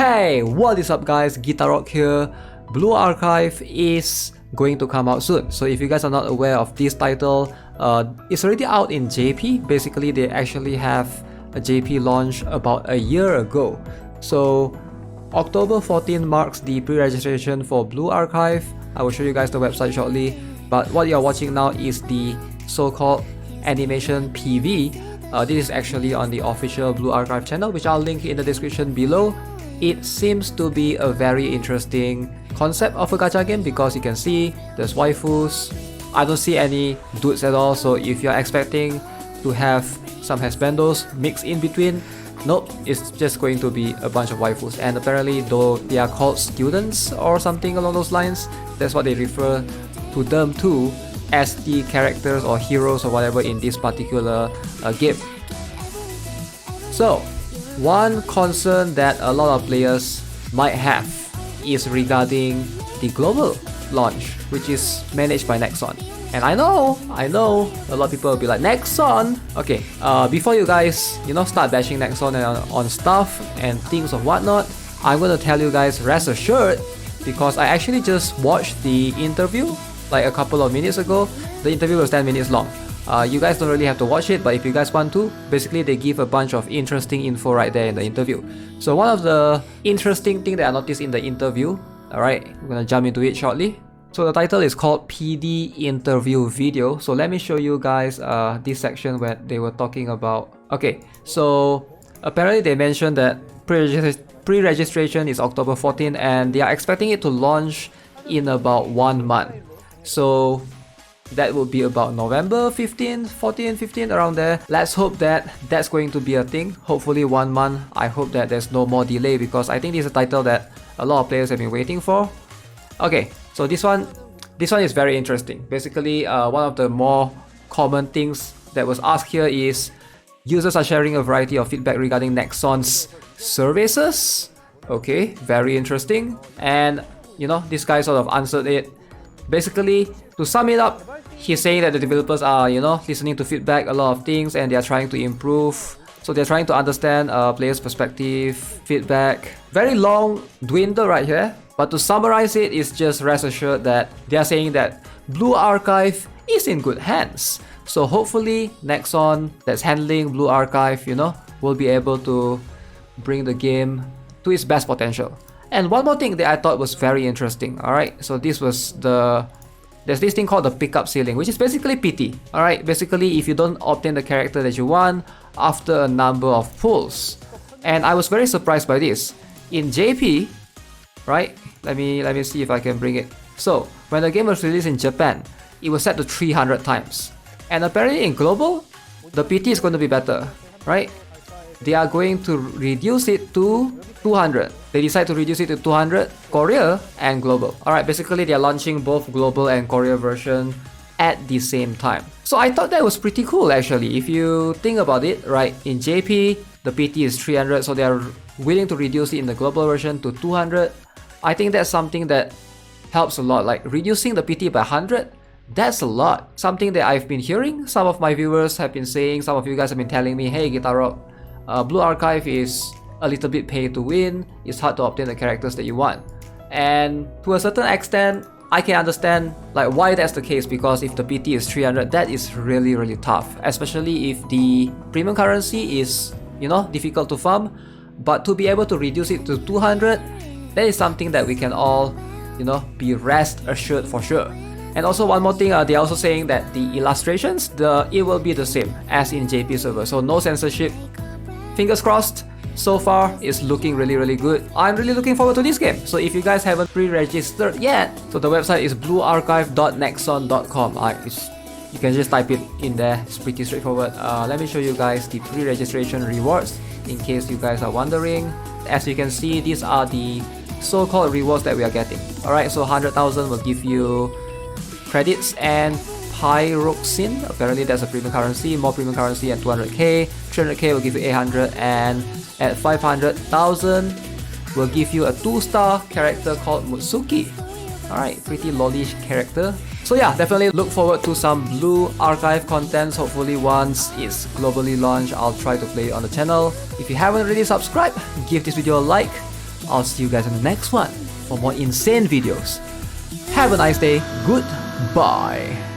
Hey, what is up guys, Guitar Rock here. Blue Archive is going to come out soon. So if you guys are not aware of this title, it's already out in JP. Basically, they actually have a JP launch about a year ago. So October 14 marks the pre-registration for Blue Archive. I will show you guys the website shortly. But what you're watching now is the so-called animation PV. This is actually on the official Blue Archive channel, which I'll link in the description below. It seems to be a very interesting concept of a gacha game because you can see there's waifus. I don't see any dudes at all, so if you're expecting to have some husbandos mixed in between, nope, it's just going to be a bunch of waifus. And apparently, though they are called students or something along those lines, that's what they refer to them too, as the characters or heroes or whatever in this particular game. So one concern that a lot of players might have is regarding the global launch, which is managed by Nexon. And I know, a lot of people will be like, Nexon? Okay, before you guys, start bashing Nexon on stuff and things or whatnot, I'm gonna tell you guys, rest assured, because I actually just watched the interview like a couple of minutes ago. The interview was 10 minutes long. You guys don't really have to watch it, but if you guys want to, basically they give a bunch of interesting info right there in the interview. So one of the interesting things that I noticed in the interview, alright, I'm gonna jump into it shortly. So the title is called PD Interview Video. So let me show you guys this section where they were talking about. Okay, so apparently they mentioned that pre-registration is October 14 and they are expecting it to launch in about 1 month. So that would be about November 15, 14, 15, around there. Let's hope that that's going to be a thing. Hopefully 1 month. I hope that there's no more delay because I think this is a title that a lot of players have been waiting for. Okay, so this one is very interesting. Basically, one of the more common things that was asked here is users are sharing a variety of feedback regarding Nexon's services. Okay, very interesting. And this guy sort of answered it. Basically, to sum it up, he's saying that the developers are, listening to feedback, a lot of things, and they are trying to improve. So they're trying to understand players' perspective, feedback. Very long dwindle right here. But to summarize it, is just rest assured that they are saying that Blue Archive is in good hands. So hopefully, Nexon that's handling Blue Archive, will be able to bring the game to its best potential. And one more thing that I thought was very interesting, alright? So this was there's this thing called the pickup ceiling, which is basically PT, alright? Basically, if you don't obtain the character that you want after a number of pulls. And I was very surprised by this. In JP, right? Let me see if I can bring it. So, when the game was released in Japan, it was set to 300 times. And apparently in global, the PT is going to be better, right? They are going to reduce it to 200. They decide to reduce it to 200, Korea and global. Alright, basically they are launching both global and Korea version at the same time. So I thought that was pretty cool actually. If you think about it, right, in JP, the PT is 300, so they are willing to reduce it in the global version to 200. I think that's something that helps a lot. Like reducing the PT by 100, that's a lot. Something that I've been hearing, some of my viewers have been saying, some of you guys have been telling me, hey Guitar Rock, Blue Archive is a little bit pay to win, it's hard to obtain the characters that you want. And to a certain extent, I can understand like why that's the case, because if the PT is 300, that is really, really tough. Especially if the premium currency is, difficult to farm. But to be able to reduce it to 200, that is something that we can all, be rest assured for sure. And also one more thing, they're also saying that the illustrations, it will be the same as in JP server. So no censorship. Fingers crossed. So far, it's looking really, really good. I'm really looking forward to this game. So if you guys haven't pre-registered yet, so the website is bluearchive.nexon.com. You can just type it in there. It's pretty straightforward. Let me show you guys the pre-registration rewards in case you guys are wondering. As you can see, these are the so-called rewards that we are getting. Alright, so 100,000 will give you credits and pyroxene. Apparently that's a premium currency. More premium currency at 200k. 300k will give you 800, and at 500,000 will give you a 2-star character called Mutsuki. Alright, pretty lollish character. So yeah, definitely look forward to some Blue Archive contents. Hopefully once it's globally launched, I'll try to play it on the channel. If you haven't already subscribed, give this video a like. I'll see you guys in the next one for more insane videos. Have a nice day. Goodbye.